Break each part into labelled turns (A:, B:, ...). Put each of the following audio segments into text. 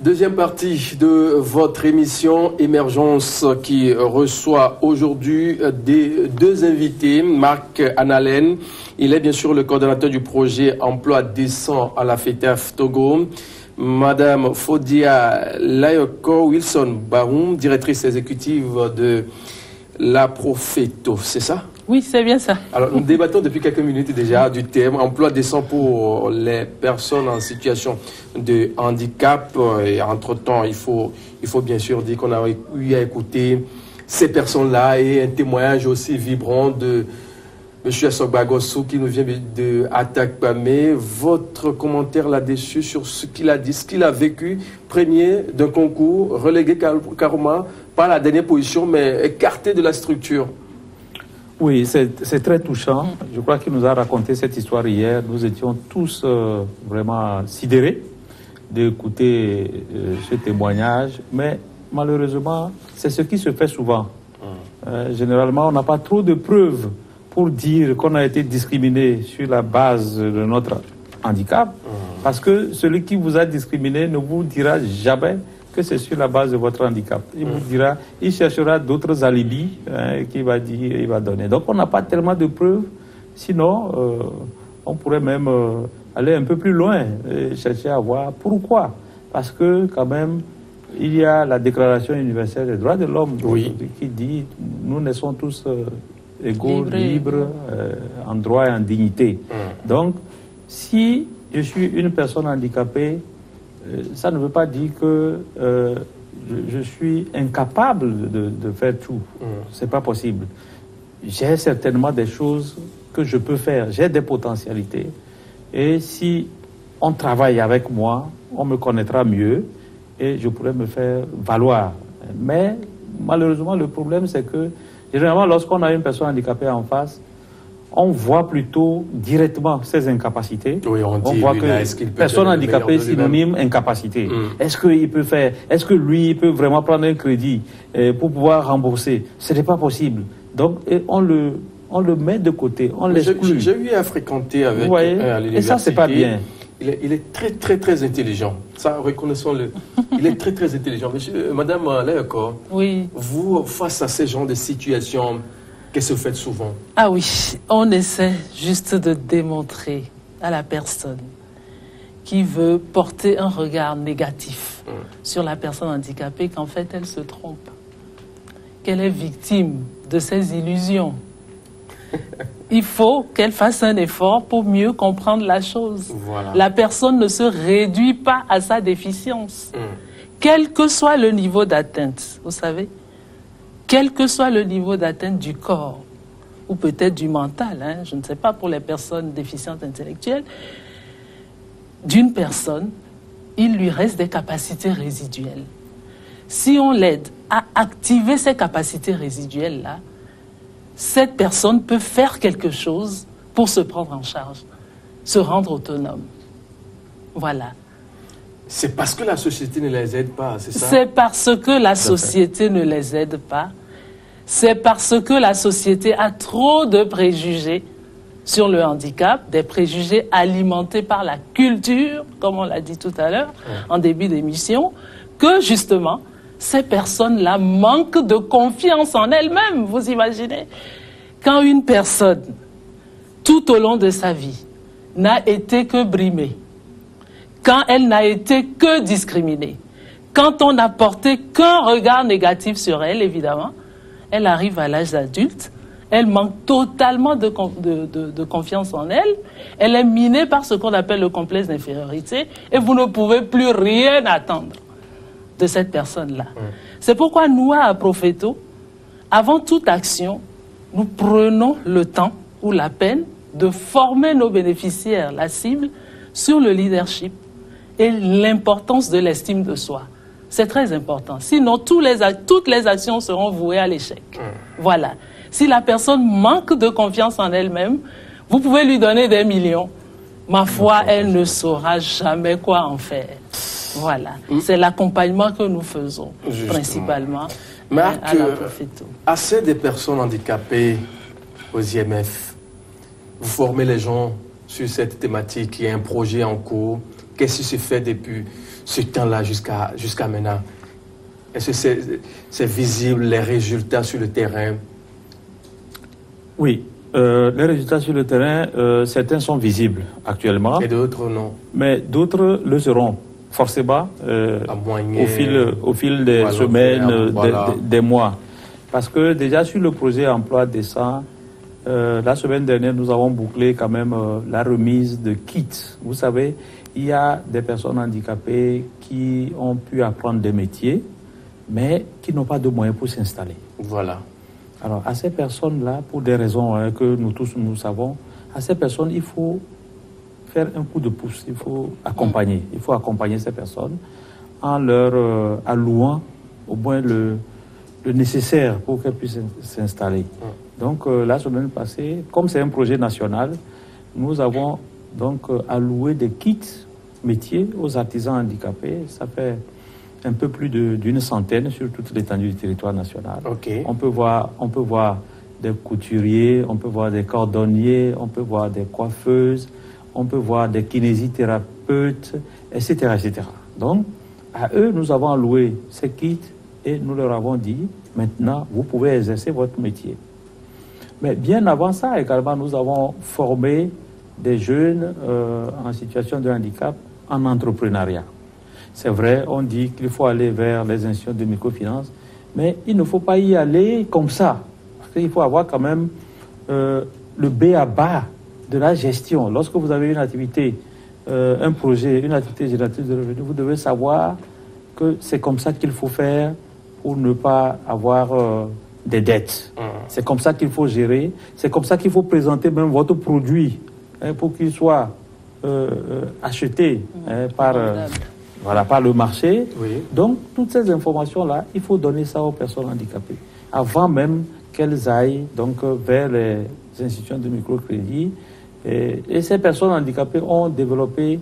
A: Deuxième partie de votre émission Émergence qui reçoit aujourd'hui deux invités. Marc Annalen, il est bien sûr le coordonnateur du projet Emploi décent à la FETEF Togo. Madame Fodia Layoko Wilson Baroum, directrice exécutive de la Profeto, c'est ça?
B: Oui, c'est bien ça.
A: Alors, nous débattons depuis quelques minutes déjà du thème emploi décent pour les personnes en situation de handicap. Et entre-temps, il faut bien sûr dire qu'on a eu à écouter ces personnes-là et un témoignage aussi vibrant de M. Sogbagossou qui nous vient de Attaque Pamé. Votre commentaire là-dessus sur ce qu'il a dit, ce qu'il a vécu, premier d'un concours, relégué carrément par la dernière position, mais écarté de la structure.
C: Oui, c'est très touchant. Je crois qu'il nous a raconté cette histoire hier. Nous étions tous vraiment sidérés d'écouter ce témoignage. Mais malheureusement, c'est ce qui se fait souvent. Généralement, on n'a pas trop de preuves pour dire qu'on a été discriminé sur la base de notre handicap. Parce que celui qui vous a discriminé ne vous dira jamais que c'est sur la base de votre handicap. Il vous dira, il cherchera d'autres alibis qu'il va dire, il va donner. Donc on n'a pas tellement de preuves, sinon on pourrait même aller un peu plus loin et chercher à voir pourquoi. Parce que quand même, il y a la Déclaration universelle des droits de l'homme qui dit, nous naissons tous égaux, libres, en droit et en dignité. Donc, si je suis une personne handicapée, ça ne veut pas dire que je suis incapable de faire tout. C'est pas possible. J'ai certainement des choses que je peux faire. J'ai des potentialités. Et si on travaille avec moi, on me connaîtra mieux et je pourrais me faire valoir. Mais malheureusement, le problème, c'est que généralement, lorsqu'on a une personne handicapée en face, on voit plutôt directement ses incapacités.
A: Oui, on
C: voit que personne handicapée synonyme incapacité. Est-ce qu'il peut faire, est-ce que lui il peut vraiment prendre un crédit pour pouvoir rembourser? Ce n'est pas possible. Donc on le met de côté, on l'exclut.
A: J'ai eu à fréquenter avec
C: à l'université. Et ça, c'est pas bien.
A: Il est très, très, très intelligent. Ça, reconnaissons-le. Il est très, très intelligent. Madame Layoko, vous, face à ce genre de situation, qu'est-ce que vous faites souvent?
B: Ah oui, on essaie juste de démontrer à la personne qui veut porter un regard négatif sur la personne handicapée qu'en fait elle se trompe, qu'elle est victime de ses illusions. Il faut qu'elle fasse un effort pour mieux comprendre la chose. Voilà. La personne ne se réduit pas à sa déficience, quel que soit le niveau d'atteinte, vous savez. Quel que soit le niveau d'atteinte du corps, ou peut-être du mental, je ne sais pas pour les personnes déficientes intellectuelles, d'une personne, il lui reste des capacités résiduelles. Si on l'aide à activer ces capacités résiduelles-là, cette personne peut faire quelque chose pour se prendre en charge, se rendre autonome. Voilà.
A: C'est parce que la société ne les aide pas, c'est ça?
B: C'est parce que la société ne les aide pas. C'est parce que la société a trop de préjugés sur le handicap, des préjugés alimentés par la culture, comme on l'a dit tout à l'heure, en début d'émission, que justement, ces personnes-là manquent de confiance en elles-mêmes, vous imaginez? Quand une personne, tout au long de sa vie, n'a été que brimée, quand elle n'a été que discriminée, quand on n'a porté qu'un regard négatif sur elle, évidemment, elle arrive à l'âge adulte, elle manque totalement de confiance en elle, elle est minée par ce qu'on appelle le complexe d'infériorité, et vous ne pouvez plus rien attendre de cette personne-là. C'est pourquoi nous, à Profeto, avant toute action, nous prenons le temps ou la peine de former nos bénéficiaires, la cible, sur le leadership et l'importance de l'estime de soi. C'est très important. Sinon, toutes les actions seront vouées à l'échec. Voilà. Si la personne manque de confiance en elle-même, vous pouvez lui donner des millions. Ma foi, elle ne saura jamais quoi en faire. Voilà. C'est l'accompagnement que nous faisons, principalement.
A: Marc, assez de personnes handicapées aux IMF. Vous formez les gens sur cette thématique. Il y a un projet en cours Qu'est-ce qui se fait depuis ce temps-là jusqu'à maintenant? Est-ce que c'est visible, les résultats sur le terrain?
C: Oui, les résultats sur le terrain, certains sont visibles actuellement.
A: Et d'autres non.
C: Mais d'autres le seront forcément au fil des semaines, des mois. Parce que déjà sur le projet emploi décent, la semaine dernière, nous avons bouclé quand même la remise de kits. Vous savez, il y a des personnes handicapées qui ont pu apprendre des métiers, mais qui n'ont pas de moyens pour s'installer.
A: Voilà.
C: Alors, à ces personnes-là, pour des raisons que nous tous nous savons, à ces personnes, il faut faire un coup de pouce, il faut accompagner. Il faut accompagner ces personnes en leur allouant au moins le nécessaire pour qu'elles puissent s'installer. Donc, la semaine passée, comme c'est un projet national, nous avons donc alloué des kits métiers aux artisans handicapés. Ça fait un peu plus d'une centaine sur toute l'étendue du territoire national.
A: Okay.
C: On peut voir des couturiers, on peut voir des cordonniers, on peut voir des coiffeuses, on peut voir des kinésithérapeutes, etc., etc. Donc, à eux, nous avons alloué ces kits et nous leur avons dit, maintenant, vous pouvez exercer votre métier. Mais bien avant ça, également, nous avons formé des jeunes en situation de handicap en entrepreneuriat. C'est vrai, on dit qu'il faut aller vers les institutions de microfinance, mais il ne faut pas y aller comme ça. Parce qu'il faut avoir quand même le b.a.-ba de la gestion. Lorsque vous avez une activité, un projet, une activité génératrice de revenus, vous devez savoir que c'est comme ça qu'il faut faire pour ne pas avoir des dettes. C'est comme ça qu'il faut gérer. C'est comme ça qu'il faut présenter même votre produit pour qu'il soit acheté par le marché. Oui. Donc, toutes ces informations-là, il faut donner ça aux personnes handicapées. Avant même qu'elles aillent donc, vers les institutions de microcrédit. Et ces personnes handicapées ont développé,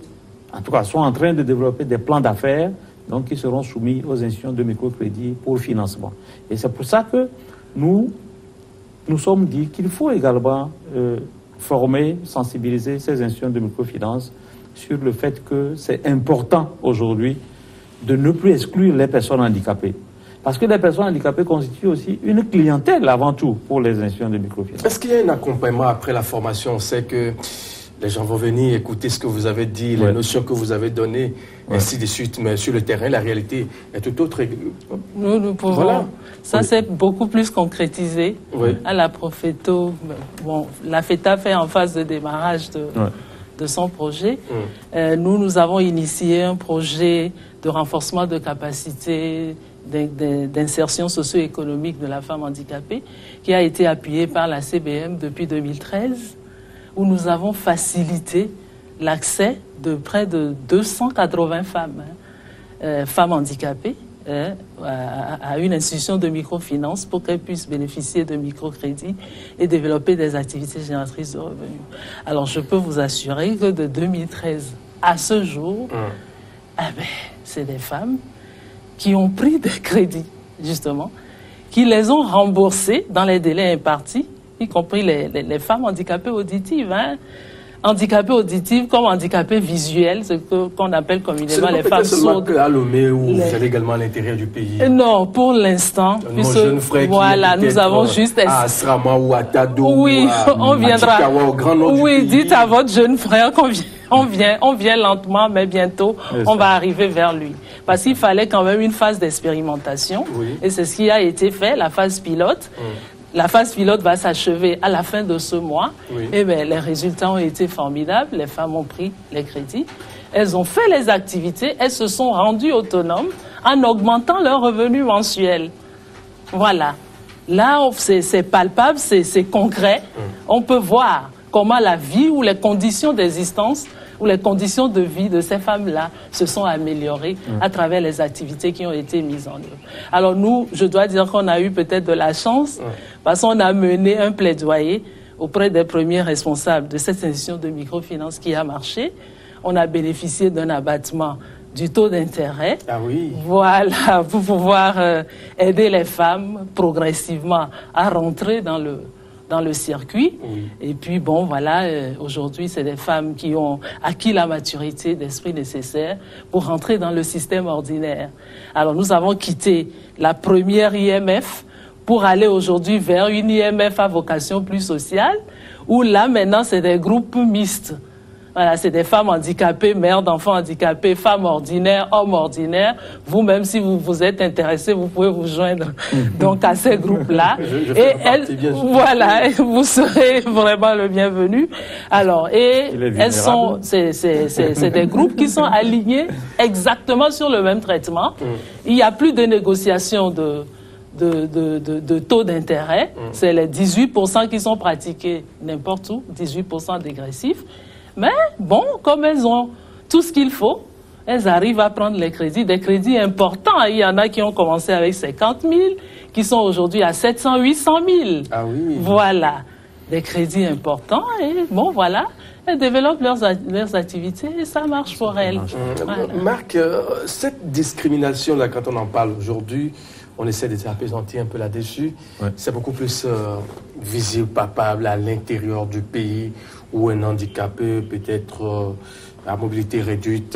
C: en tout cas, sont en train de développer des plans d'affaires, donc qui seront soumis aux institutions de microcrédit pour le financement. Et c'est pour ça que nous sommes dit qu'il faut également former, sensibiliser ces institutions de microfinance sur le fait que c'est important aujourd'hui de ne plus exclure les personnes handicapées. Parce que les personnes handicapées constituent aussi une clientèle avant tout pour les institutions de microfinance.
A: Est-ce qu'il y a un accompagnement après la formation? On sait que les gens vont venir écouter ce que vous avez dit, les notions que vous avez données, ainsi de suite. Mais sur le terrain, la réalité est tout autre.
B: Nous pouvons. Voilà. Ça, c'est beaucoup plus concrétisé. Oui. À la Profeto, bon, la FETA fait en phase de démarrage de son projet. Nous avons initié un projet de renforcement de capacité d'insertion socio-économique de la femme handicapée qui a été appuyé par la CBM depuis 2013, où nous avons facilité l'accès de près de 280 femmes handicapées à une institution de microfinance pour qu'elles puissent bénéficier de microcrédits et développer des activités génératrices de revenus. Alors, je peux vous assurer que de 2013 à ce jour, c'est des femmes qui ont pris des crédits, justement, qui les ont remboursés dans les délais impartis, y compris les femmes handicapées auditives, handicapées auditives comme handicapées visuelles, ce qu'on appelle communément les femmes sourdes.
A: C'est à Lomé ou vous allez également à l'intérieur du pays?
B: Non, pour l'instant.
A: Mon jeune frère
B: voilà, nous avons juste
A: à Asrama ou à Tado,
B: oui, on viendra.
A: Chikawa, au grand nord
B: oui,
A: du pays.
B: Dites à votre jeune frère qu'on vient lentement, mais bientôt, on va arriver vers lui. Parce qu'il fallait quand même une phase d'expérimentation, et c'est ce qui a été fait, la phase pilote. La phase pilote va s'achever à la fin de ce mois. Et bien, les résultats ont été formidables. Les femmes ont pris les crédits. Elles ont fait les activités. Elles se sont rendues autonomes en augmentant leurs revenus mensuels. Voilà. Là, c'est palpable, c'est concret. On peut voir comment la vie ou les conditions d'existence ou les conditions de vie de ces femmes-là se sont améliorées à travers les activités qui ont été mises en œuvre. Alors nous, je dois dire qu'on a eu peut-être de la chance parce qu'on a mené un plaidoyer auprès des premiers responsables de cette institution de microfinance qui a marché. On a bénéficié d'un abattement du taux d'intérêt.
A: Ah oui.
B: Voilà, pour pouvoir aider les femmes progressivement à rentrer dans dans le circuit. Oui. Et puis, bon, voilà, aujourd'hui, c'est des femmes qui ont acquis la maturité d'esprit nécessaire pour rentrer dans le système ordinaire. Alors, nous avons quitté la première IMF pour aller aujourd'hui vers une IMF à vocation plus sociale, où là, maintenant, c'est des groupes mixtes. Voilà, c'est des femmes handicapées, mères d'enfants handicapés, femmes ordinaires, hommes ordinaires. Vous-même, si vous vous êtes intéressé, vous pouvez vous joindre donc à ces groupes-là. Et elles, voilà, vous serez vraiment le bienvenu. Alors, et elles sont, c'est des groupes qui sont alignés exactement sur le même traitement. Il n'y a plus de négociation de taux d'intérêt. C'est les 18% qui sont pratiqués n'importe où, 18% dégressifs. Mais bon, comme elles ont tout ce qu'il faut, elles arrivent à prendre les crédits, des crédits importants. Il y en a qui ont commencé avec 50 000, qui sont aujourd'hui à 700, 800 000.
A: Ah oui.
B: Voilà, des crédits importants. Et bon, voilà, elles développent leurs activités et ça marche pour elles.
A: Voilà. Marc, cette discrimination-là, quand on en parle aujourd'hui, on essaie de s'apaisantir un peu là-dessus. Ouais. C'est beaucoup plus visible, palpable à l'intérieur du pays, où un handicapé, peut-être à mobilité réduite,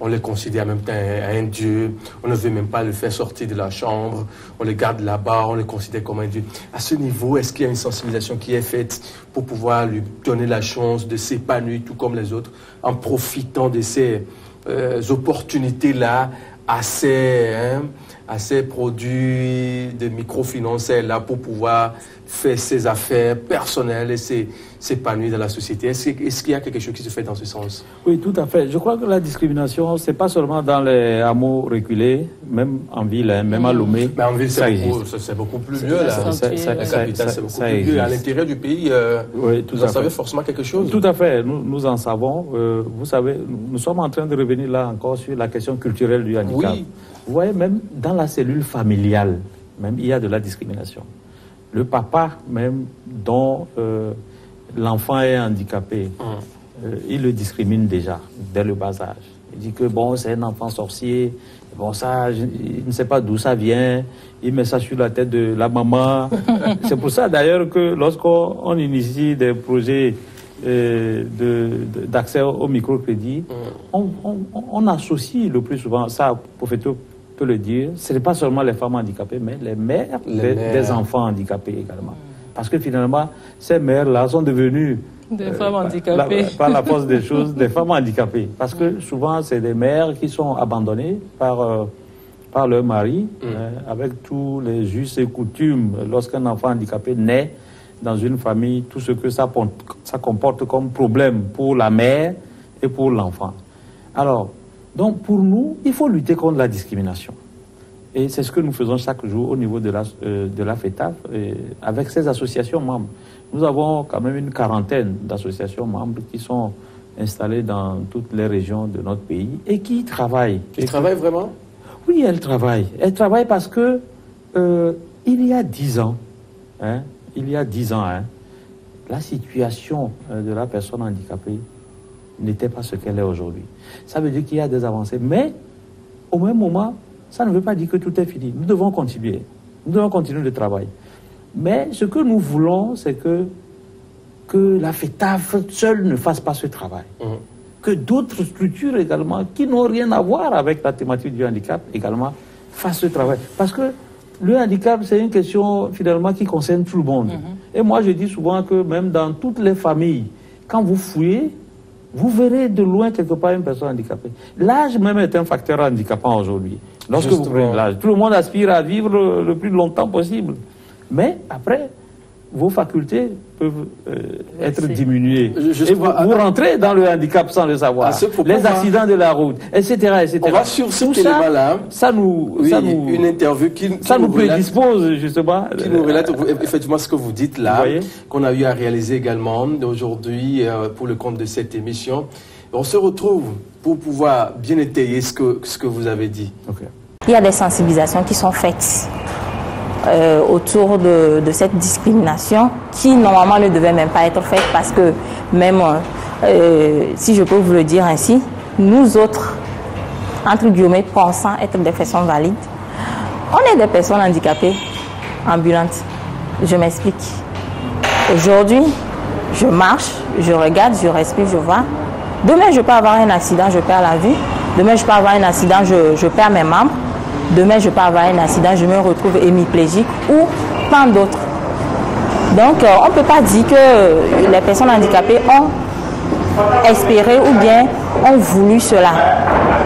A: on le considère en même temps un dieu. On ne veut même pas le faire sortir de la chambre. On le garde là-bas, on le considère comme un dieu. À ce niveau, est-ce qu'il y a une sensibilisation qui est faite pour pouvoir lui donner la chance de s'épanouir tout comme les autres, en profitant de ces opportunités-là, à ces produits de microfinance là pour pouvoir faire ses affaires personnelles et s'épanouir dans la société. Est-ce qu'il y a quelque chose qui se fait dans ce sens?
C: Oui, tout à fait. Je crois que la discrimination, c'est pas seulement dans les hameaux reculés, même en ville, hein, même à Lomé.
A: Mais en ville, c'est beaucoup plus mieux. La capitale, c'est beaucoup plus mieux. À l'intérieur du pays, oui, vous en savez forcément quelque chose?
C: Tout à fait. Nous en savons. Vous savez, nous sommes en train de revenir là encore sur la question culturelle du handicap. Oui. Vous voyez, même dans la cellule familiale, même il y a de la discrimination. Le papa, même, dont l'enfant est handicapé, il le discrimine déjà, dès le bas âge. Il dit que, bon, c'est un enfant sorcier, bon, ça, il ne sait pas d'où ça vient, il met ça sur la tête de la maman. C'est pour ça, d'ailleurs, que lorsqu'on initie des projets d'accès au microcrédit, on associe le plus souvent, ça, Professeur peut le dire, ce n'est pas seulement les femmes handicapées, mais les mères des enfants handicapés également. Parce que finalement, ces mères-là sont devenues
B: des femmes handicapées.
C: Par la force des choses, des femmes handicapées. Parce que souvent, c'est des mères qui sont abandonnées par leur mari, avec tous les us et coutumes. Lorsqu'un enfant handicapé naît dans une famille, tout ce que ça comporte comme problème pour la mère et pour l'enfant. Alors, donc pour nous, il faut lutter contre la discrimination. Et c'est ce que nous faisons chaque jour au niveau de la FETAF, avec ces associations membres. Nous avons quand même une quarantaine d'associations membres qui sont installées dans toutes les régions de notre pays et qui travaillent.
A: Ils travaillent vraiment?
C: Oui, elles travaillent. Elles travaillent parce que il y a 10 ans, la situation de la personne handicapée n'était pas ce qu'elle est aujourd'hui. Ça veut dire qu'il y a des avancées, mais au même moment, ça ne veut pas dire que tout est fini. Nous devons continuer. Nous devons continuer le travail. Mais ce que nous voulons, c'est que la FETAF seule ne fasse pas ce travail. Que d'autres structures également, qui n'ont rien à voir avec la thématique du handicap, également fassent ce travail. Parce que le handicap, c'est une question finalement qui concerne tout le monde. Et moi, je dis souvent que même dans toutes les familles, quand vous fouillez, vous verrez de loin quelque part une personne handicapée. L'âge même est un facteur handicapant aujourd'hui. Lorsque vous prenez l'âge, tout le monde aspire à vivre le plus longtemps possible. Mais après, vos facultés peuvent être diminuées. Et vous rentrez dans le handicap sans le savoir. Les accidents de la route, etc. etc.
A: On va sur ce élément-là.
C: Ça nous
A: une interview qui
C: nous prédispose justement.
A: Qui nous relate effectivement ce que vous dites là, qu'on a eu à réaliser également aujourd'hui pour le compte de cette émission. On se retrouve pour pouvoir bien étayer ce que vous avez dit.
D: Okay. Il y a des sensibilisations qui sont faites autour de cette discrimination qui normalement ne devait même pas être faite parce que même, si je peux vous le dire ainsi, nous autres, entre guillemets, pensant être des personnes valides, on est des personnes handicapées ambulantes. Je m'explique. Aujourd'hui, je marche, je regarde, je respire, je vois. Demain, je peux avoir un accident, je perds la vue. Demain, je peux avoir un accident, je perds mes membres. Demain, je peux avoir un accident, je me retrouve hémiplégique ou plein d'autres. Donc, on ne peut pas dire que les personnes handicapées ont espéré ou bien ont voulu cela.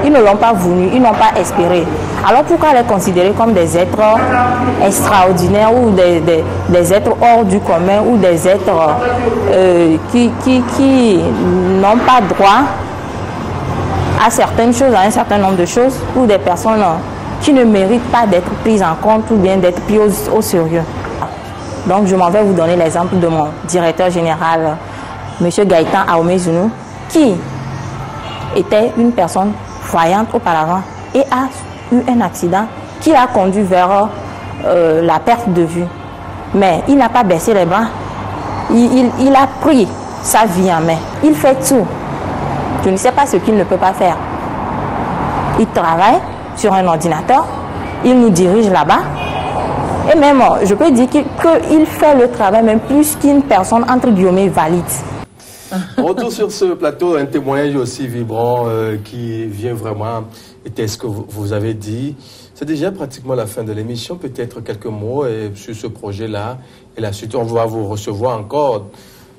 D: Ils ne l'ont pas voulu, ils n'ont pas espéré. Alors pourquoi les considérer comme des êtres extraordinaires ou des êtres hors du commun ou des êtres qui n'ont pas droit à certaines choses, à un certain nombre de choses, ou des personnes qui ne méritent pas d'être prises en compte ou bien d'être prises au sérieux. Donc je m'en vais vous donner l'exemple de mon directeur général, M. Gaëtan Aomezounou, qui était une personne voyante auparavant et a eu un accident qui l'a conduit vers la perte de vue. Mais il n'a pas baissé les bras. Il a pris sa vie en main. Il fait tout. Je ne sais pas ce qu'il ne peut pas faire. Il travaille sur un ordinateur. Il nous dirige là-bas. Et même, je peux dire qu'il fait le travail même plus qu'une personne entre guillemets valide.
A: Retour sur ce plateau, un témoignage aussi vibrant qui vient vraiment était ce que vous avez dit. C'est déjà pratiquement la fin de l'émission. Peut-être quelques mots sur ce projet-là. Et la suite, on va vous recevoir encore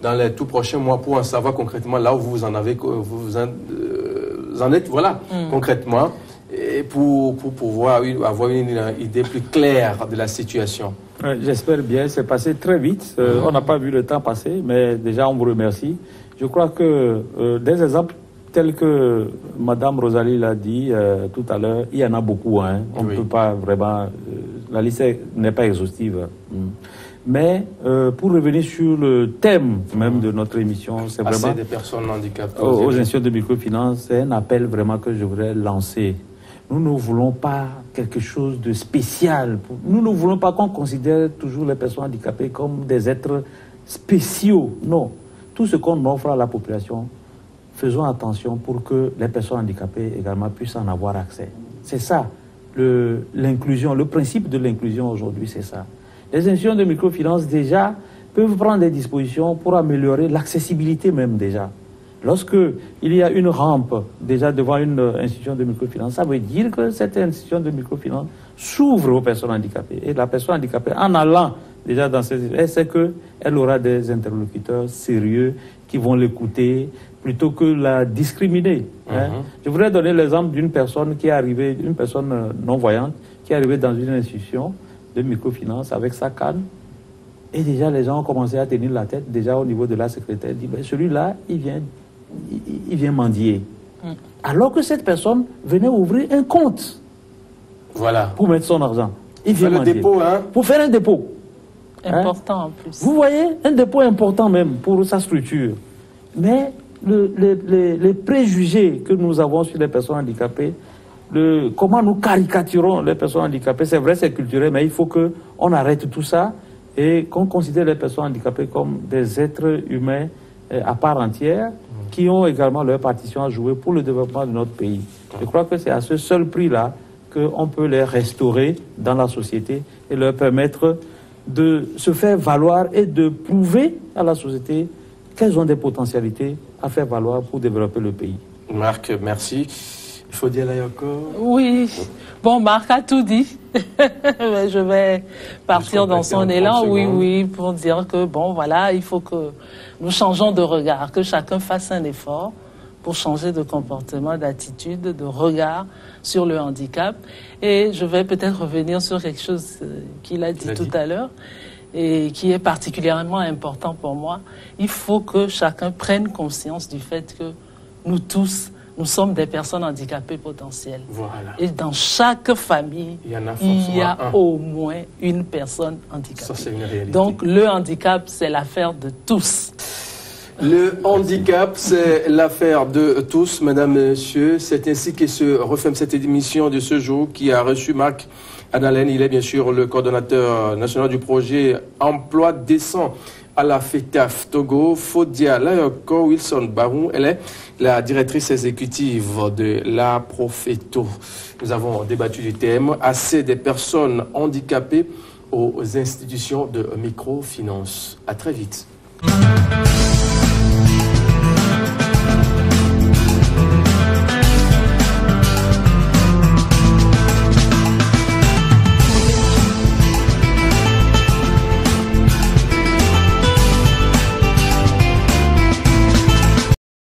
A: dans les tout prochains mois pour en savoir concrètement là où vous en avez, vous en êtes, voilà, concrètement, et pour pouvoir avoir une idée plus claire de la situation.
C: J'espère bien, c'est passé très vite. On n'a pas vu le temps passer, mais déjà on vous remercie. Je crois que des exemples tels que Madame Rosalie l'a dit tout à l'heure, il y en a beaucoup. Hein. On ne peut pas vraiment... la liste n'est pas exhaustive. Mais pour revenir sur le thème même de notre émission, c'est vraiment...
A: des personnes handicapées.
C: Aux institutions de microfinance, c'est un appel vraiment que je voudrais lancer. Nous ne voulons pas quelque chose de spécial. Nous ne voulons pas qu'on considère toujours les personnes handicapées comme des êtres spéciaux. Non. Tout ce qu'on offre à la population, faisons attention pour que les personnes handicapées également puissent en avoir accès. C'est ça, l'inclusion, le principe de l'inclusion aujourd'hui, c'est ça. Les institutions de microfinance déjà peuvent prendre des dispositions pour améliorer l'accessibilité même déjà. Lorsque il y a une rampe déjà devant une institution de microfinance, ça veut dire que cette institution de microfinance s'ouvre aux personnes handicapées. Et la personne handicapée, en allant déjà dans cette... elle sait qu'elle aura des interlocuteurs sérieux qui vont l'écouter plutôt que la discriminer. Hein. Je voudrais donner l'exemple d'une personne qui est arrivée, une personne non-voyante, qui est arrivée dans une institution de microfinance avec sa canne. Et déjà, les gens ont commencé à tenir la tête, déjà au niveau de la secrétaire, dit, ben, celui-là, il vient mendier. Alors que cette personne venait ouvrir un compte.
A: Voilà.
C: Pour mettre son argent. Il
A: vient mendier. Dépôt, hein?
C: Pour faire un dépôt.
B: Important en plus.
C: Vous voyez, un dépôt important même pour sa structure. Mais les préjugés que nous avons sur les personnes handicapées, comment nous caricaturons les personnes handicapées, c'est vrai, c'est culturel, mais il faut qu'on arrête tout ça et qu'on considère les personnes handicapées comme des êtres humains à part entière qui ont également leur partition à jouer pour le développement de notre pays. Je crois que c'est à ce seul prix-là qu'on peut les restaurer dans la société et leur permettre de se faire valoir et de prouver à la société qu'elles ont des potentialités à faire valoir pour développer le pays.
A: Marc, merci. Il faut dire là encore.
B: Oui. Bon, Marc a tout dit. Je vais partir dans son élan. Oui, pour dire que, bon, voilà, il faut que nous changeons de regard, que chacun fasse un effort pour changer de comportement, d'attitude, de regard sur le handicap. Et je vais peut-être revenir sur quelque chose qu'il a dit tout à l'heure et qui est particulièrement important pour moi. Il faut que chacun prenne conscience du fait que nous tous, nous sommes des personnes handicapées potentielles.
A: Voilà.
B: Et dans chaque famille, il y a au moins une personne handicapée.
A: Ça, c'est une réalité.
B: Donc, le handicap, c'est l'affaire de tous.
A: Le handicap, c'est l'affaire de tous, mesdames, messieurs. C'est ainsi que se referme cette émission de ce jour qui a reçu Marc Adalen. Il est bien sûr le coordonnateur national du projet Emploi décent à la FETAF Togo. Fodia Layoko Wilson Barou, elle est la directrice exécutive de la Profeto. Nous avons débattu du thème « Assez des personnes handicapées aux institutions de microfinance ». À très vite.
E: Afrique.